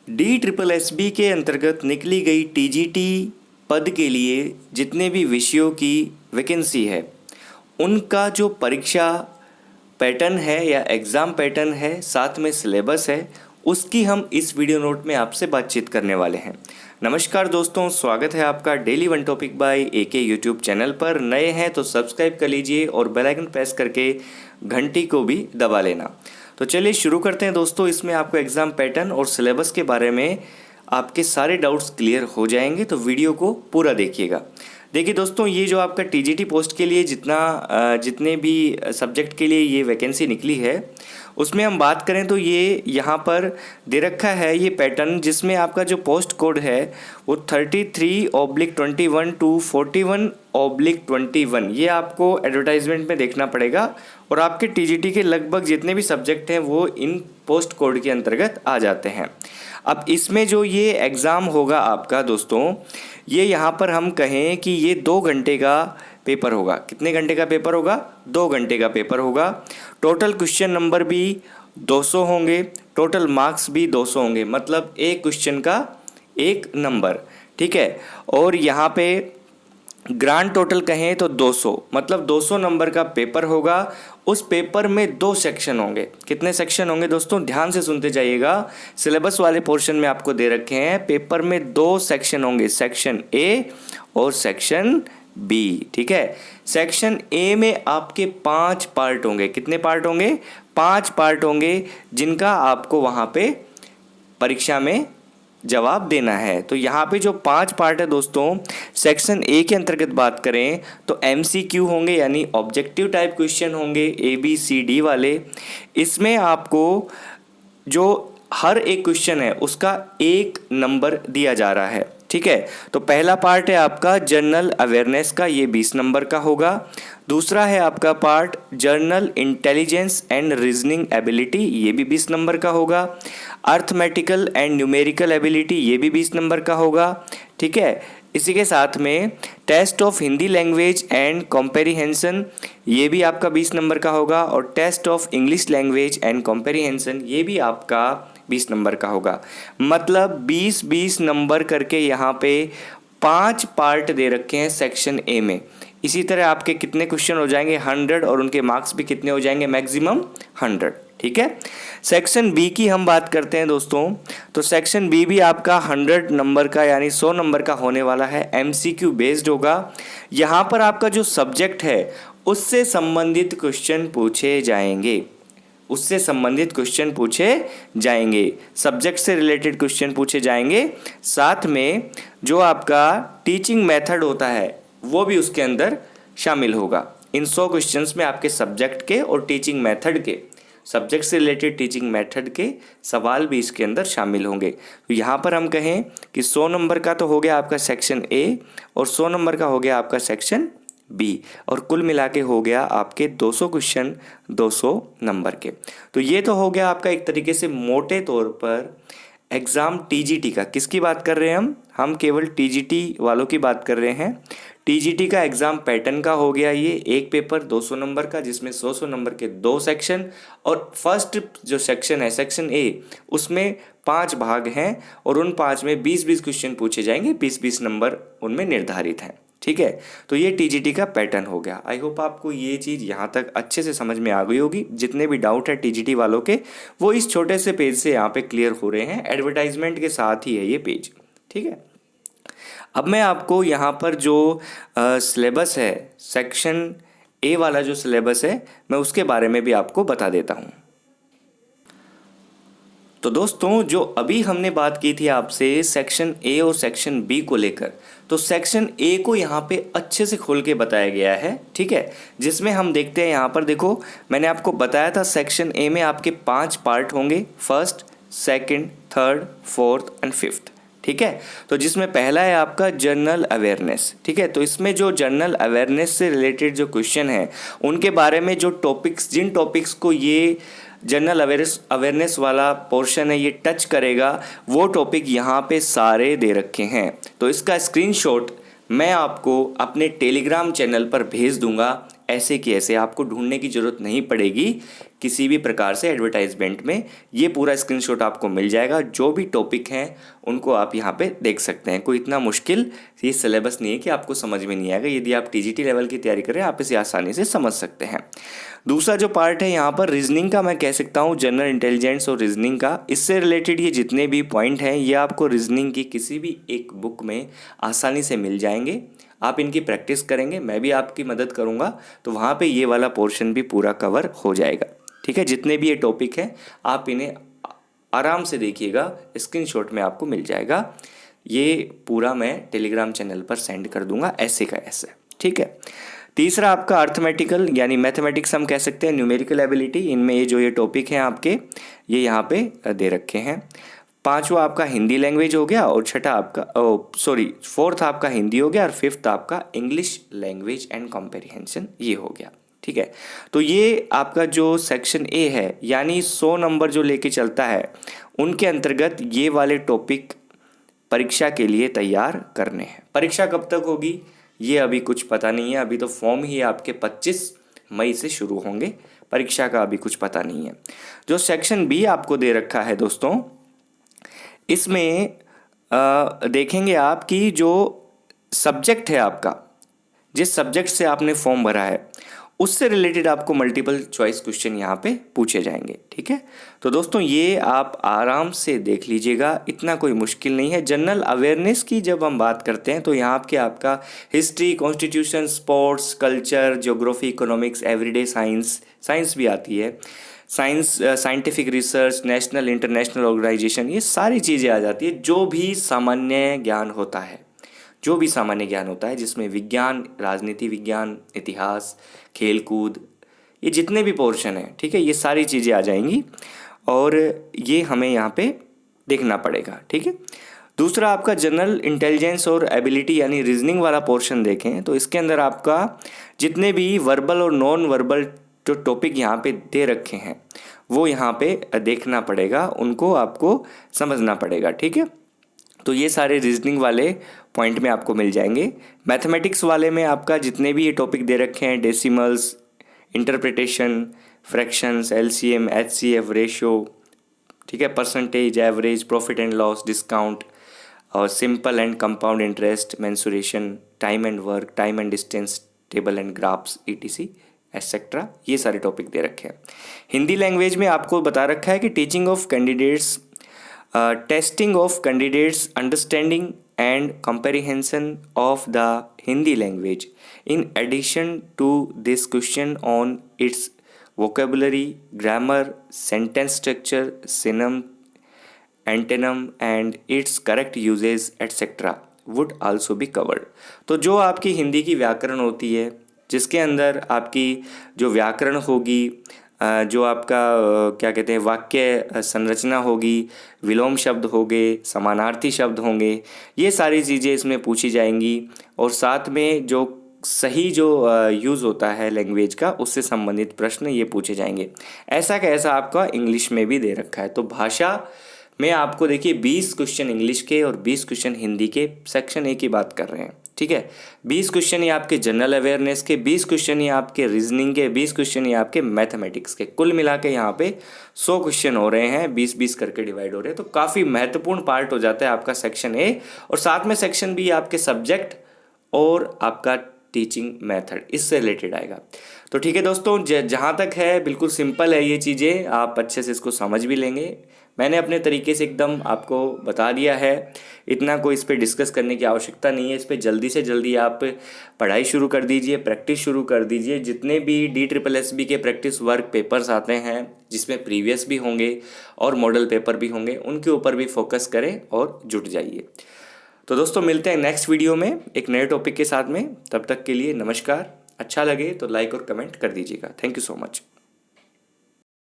DSSB के अंतर्गत निकली गई TGT पद के लिए जितने भी विषयों की वैकेंसी है उनका जो परीक्षा पैटर्न है या एग्ज़ाम पैटर्न है, साथ में सिलेबस है, उसकी हम इस वीडियो नोट में आपसे बातचीत करने वाले हैं। नमस्कार दोस्तों, स्वागत है आपका daily one topic by AK YouTube channel पर। नए हैं तो सब्सक्राइब कर लीजिए और बेल आइकन प्रेस करके घंटी को भी दबा लेना। तो चलिए शुरू करते हैं दोस्तों। इसमें आपको एग्ज़ाम पैटर्न और सिलेबस के बारे में आपके सारे डाउट्स क्लियर हो जाएंगे, तो वीडियो को पूरा देखिएगा। देखिए दोस्तों, ये जो आपका TGT पोस्ट के लिए जितने भी सब्जेक्ट के लिए ये वैकेंसी निकली है, उसमें हम बात करें तो ये यहाँ पर दे रखा है ये पैटर्न, जिसमें आपका जो पोस्ट कोड है वो 33/21 टू 41/21 ये आपको एडवर्टाइजमेंट में देखना पड़ेगा। और आपके TGT के लगभग जितने भी सब्जेक्ट हैं वो इन पोस्ट कोड के अंतर्गत आ जाते हैं। अब इसमें जो ये एग्ज़ाम होगा आपका दोस्तों, ये यहाँ पर हम कहें कि ये 2 घंटे का पेपर होगा। कितने घंटे का पेपर होगा? 2 घंटे का पेपर होगा। टोटल क्वेश्चन नंबर भी 200 होंगे, टोटल मार्क्स भी 200 होंगे, मतलब एक क्वेश्चन का 1 नंबर, ठीक है। और यहाँ पे ग्रांड टोटल कहें तो 200, मतलब 200 नंबर का पेपर होगा। उस पेपर में 2 सेक्शन होंगे। कितने सेक्शन होंगे दोस्तों? ध्यान से सुनते जाइएगा। सिलेबस वाले पोर्शन में आपको दे रखे हैं, पेपर में 2 सेक्शन होंगे, सेक्शन A और सेक्शन B, ठीक है। सेक्शन A में आपके 5 पार्ट होंगे। कितने पार्ट होंगे? 5 पार्ट होंगे, जिनका आपको वहाँ पे परीक्षा में जवाब देना है। तो यहाँ पे जो 5 पार्ट है दोस्तों, सेक्शन A के अंतर्गत बात करें तो MCQ होंगे, यानी ऑब्जेक्टिव टाइप क्वेश्चन होंगे ABCD वाले। इसमें आपको जो हर एक क्वेश्चन है उसका 1 नंबर दिया जा रहा है, ठीक है। तो पहला पार्ट है आपका जनरल अवेयरनेस का, ये 20 नंबर का होगा। दूसरा है आपका part general intelligence and reasoning ability, ये भी 20 नंबर का होगा। अर्थमेटिकल एंड न्यूमेरिकल एबिलिटी, ये भी 20 नंबर का होगा, ठीक है। इसी के साथ में test of Hindi language and comprehension, ये भी आपका 20 नंबर का होगा। और test of English language and comprehension, ये भी आपका 20 नंबर का होगा। मतलब 20-20 नंबर करके यहाँ पे 5 पार्ट दे रखे हैं सेक्शन A में। इसी तरह आपके कितने क्वेश्चन हो जाएंगे? 100, और उनके मार्क्स भी कितने हो जाएंगे? मैक्सिमम 100, ठीक है। सेक्शन B की हम बात करते हैं दोस्तों, तो सेक्शन B भी आपका 100 नंबर का यानी 100 नंबर का होने वाला है। MCQ बेस्ड होगा। यहाँ पर आपका जो सब्जेक्ट है उससे संबंधित क्वेश्चन पूछे जाएंगे, उससे संबंधित क्वेश्चन पूछे जाएंगे, सब्जेक्ट से रिलेटेड क्वेश्चन पूछे जाएंगे। साथ में जो आपका टीचिंग मेथड होता है वो भी उसके अंदर शामिल होगा। इन 100 क्वेश्चंस में आपके सब्जेक्ट के और टीचिंग मेथड के, सब्जेक्ट से रिलेटेड टीचिंग मेथड के सवाल भी इसके अंदर शामिल होंगे। तो यहाँ पर हम कहें कि 100 नंबर का तो हो गया आपका सेक्शन A और 100 नंबर का हो गया आपका सेक्शन B, और कुल मिला के हो गया आपके 200 क्वेश्चन 200 नंबर के। तो ये तो हो गया आपका एक तरीके से मोटे तौर पर एग्ज़ाम TGT का। किसकी बात कर रहे हैं हम केवल TGT वालों की बात कर रहे हैं। TGT का एग्ज़ाम पैटर्न का हो गया ये एक पेपर 200 नंबर का, जिसमें 100 नंबर के 2 सेक्शन, और फर्स्ट जो सेक्शन है सेक्शन A, उसमें 5 भाग हैं और उन 5 में 20-20 क्वेश्चन पूछे जाएंगे, 20-20 नंबर उनमें निर्धारित हैं, ठीक है। तो ये TGT का पैटर्न हो गया। आई होप आपको ये चीज़ यहाँ तक अच्छे से समझ में आ गई होगी। जितने भी डाउट है TGT वालों के, वो इस छोटे से पेज से यहाँ पे क्लियर हो रहे हैं। एडवर्टाइजमेंट के साथ ही है ये पेज, ठीक है। अब मैं आपको यहाँ पर जो सिलेबस है, सेक्शन A वाला जो सिलेबस है, मैं उसके बारे में भी आपको बता देता हूँ। तो दोस्तों, जो अभी हमने बात की थी आपसे सेक्शन A और सेक्शन B को लेकर, तो सेक्शन A को यहाँ पे अच्छे से खोल के बताया गया है, ठीक है। जिसमें हम देखते हैं, यहाँ पर देखो, मैंने आपको बताया था सेक्शन A में आपके 5 पार्ट होंगे, first, second, third, fourth and fifth, ठीक है। तो जिसमें पहला है आपका जनरल अवेयरनेस, ठीक है। तो इसमें जो जनरल अवेयरनेस से रिलेटेड जो क्वेश्चन है उनके बारे में जो टॉपिक्स, जिन टॉपिक्स को ये जनरल अवेयरनेस वाला पोर्शन है ये टच करेगा, वो टॉपिक यहाँ पे सारे दे रखे हैं। तो इसका स्क्रीनशॉट मैं आपको अपने टेलीग्राम चैनल पर भेज दूंगा। ऐसे की ऐसे, आपको ढूंढने की ज़रूरत नहीं पड़ेगी किसी भी प्रकार से एडवर्टाइजमेंट में। ये पूरा स्क्रीनशॉट आपको मिल जाएगा, जो भी टॉपिक हैं उनको आप यहाँ पे देख सकते हैं। कोई इतना मुश्किल ये सिलेबस नहीं है कि आपको समझ में नहीं आएगा। यदि आप टीजीटी लेवल की तैयारी करें आप इसे आसानी से समझ सकते हैं। दूसरा जो पार्ट है यहाँ पर रीजनिंग का, मैं कह सकता हूँ जनरल इंटेलिजेंस और रीजनिंग का, इससे रिलेटेड ये जितने भी पॉइंट हैं ये आपको रीजनिंग की किसी भी एक बुक में आसानी से मिल जाएंगे। आप इनकी प्रैक्टिस करेंगे, मैं भी आपकी मदद करूँगा, तो वहाँ पे ये वाला पोर्शन भी पूरा कवर हो जाएगा। ठीक है, जितने भी ये टॉपिक हैं आप इन्हें आराम से देखिएगा, स्क्रीनशॉट में आपको मिल जाएगा। ये पूरा मैं टेलीग्राम चैनल पर सेंड कर दूंगा ऐसे का ऐसे। ठीक है। तीसरा आपका अर्थमेटिकल यानी मैथमेटिक्स हम कह सकते हैं, न्यूमेरिकल एबिलिटी, इनमें ये टॉपिक हैं आपके ये यहाँ पे दे रखे हैं। पांचवा आपका हिंदी लैंग्वेज हो गया, और छठा आपका फोर्थ आपका हिंदी हो गया, और फिफ्थ आपका इंग्लिश लैंग्वेज एंड कॉम्प्रिहेंशन ये हो गया। ठीक है, तो ये आपका जो सेक्शन ए है यानी 100 नंबर जो लेके चलता है उनके अंतर्गत ये वाले टॉपिक परीक्षा के लिए तैयार करने हैं। परीक्षा कब तक होगी ये अभी कुछ पता नहीं है, अभी तो फॉर्म ही आपके 25 मई से शुरू होंगे, परीक्षा का अभी कुछ पता नहीं है। जो सेक्शन बी आपको दे रखा है दोस्तों, इसमें देखेंगे आप कि जो सब्जेक्ट है आपका, जिस सब्जेक्ट से आपने फॉर्म भरा है उससे रिलेटेड आपको मल्टीपल चॉइस क्वेश्चन यहाँ पे पूछे जाएंगे। ठीक है, तो दोस्तों ये आप आराम से देख लीजिएगा, इतना कोई मुश्किल नहीं है। जनरल अवेयरनेस की जब हम बात करते हैं तो यहाँ पे आपका history, constitution, sports, culture, geography, economics, everyday science भी आती है, science, scientific research, national international organisation, ये सारी चीज़ें आ जाती है। जो भी सामान्य ज्ञान होता है जिसमें विज्ञान, राजनीति विज्ञान, इतिहास, खेलकूद, ये जितने भी पोर्शन हैं, ठीक है, ये सारी चीज़ें आ जाएंगी और ये हमें यहाँ पे देखना पड़ेगा। ठीक है, दूसरा आपका जनरल इंटेलिजेंस और एबिलिटी यानी रीजनिंग वाला पोर्शन देखें तो इसके अंदर आपका जितने भी वर्बल और नॉन वर्बल जो टॉपिक यहाँ पे दे रखे हैं वो यहाँ पे देखना पड़ेगा, उनको आपको समझना पड़ेगा। ठीक है, तो ये सारे रीजनिंग वाले पॉइंट में आपको मिल जाएंगे। मैथमेटिक्स वाले में आपका जितने भी ये टॉपिक दे रखे हैं, decimals, interpretation, fractions, LCM, HCF, ratio, ठीक है, percentage, average, profit and loss, discount और simple and compound interest, mensuration, time and work, time and distance, table and graphs, ETC etcetera, ये सारे टॉपिक दे रखे हैं। हिंदी लैंग्वेज में आपको बता रखा है कि teaching of candidates, testing of candidates understanding and comprehension of the Hindi language. In addition to this question on its vocabulary, grammar, sentence structure, synonym, antonym and its correct uses etc. would also be covered. तो जो आपकी हिंदी की व्याकरण होती है, जिसके अंदर आपकी जो व्याकरण होगी, जो आपका क्या कहते हैं वाक्य संरचना होगी, विलोम शब्द होंगे, समानार्थी शब्द होंगे, ये सारी चीज़ें इसमें पूछी जाएंगी और साथ में जो सही जो यूज़ होता है लैंग्वेज का उससे संबंधित प्रश्न ये पूछे जाएंगे। ऐसा का ऐसा आपका इंग्लिश में भी दे रखा है। तो भाषा में आपको देखिए 20 क्वेश्चन इंग्लिश के और 20 क्वेश्चन हिंदी के, सेक्शन ए की बात कर रहे हैं। ठीक है, 20 क्वेश्चन ये आपके जनरल अवेयरनेस के, 20 क्वेश्चन ये आपके रीजनिंग के, 20 क्वेश्चन ये आपके मैथमेटिक्स के, कुल मिला के यहाँ पे 100 क्वेश्चन हो रहे हैं, 20-20 करके डिवाइड हो रहे हैं। तो काफ़ी महत्वपूर्ण पार्ट हो जाता है आपका सेक्शन ए, और साथ में सेक्शन बी आपके सब्जेक्ट और आपका टीचिंग मेथड, इससे रिलेटेड आएगा। तो ठीक है दोस्तों, जहाँ तक है बिल्कुल सिंपल है ये चीज़ें, आप अच्छे से इसको समझ भी लेंगे। मैंने अपने तरीके से एकदम आपको बता दिया है, इतना कोई इस पर डिस्कस करने की आवश्यकता नहीं है। इस पर जल्दी से जल्दी आप पढ़ाई शुरू कर दीजिए, प्रैक्टिस शुरू कर दीजिए। जितने भी DSSB के प्रैक्टिस वर्क पेपर्स आते हैं जिसमें प्रीवियस भी होंगे और मॉडल पेपर भी होंगे, उनके ऊपर भी फोकस करें और जुट जाइए। तो दोस्तों मिलते हैं नेक्स्ट वीडियो में एक नए टॉपिक के साथ में। तब तक के लिए नमस्कार। अच्छा लगे तो लाइक और कमेंट कर दीजिएगा। Thank you so much.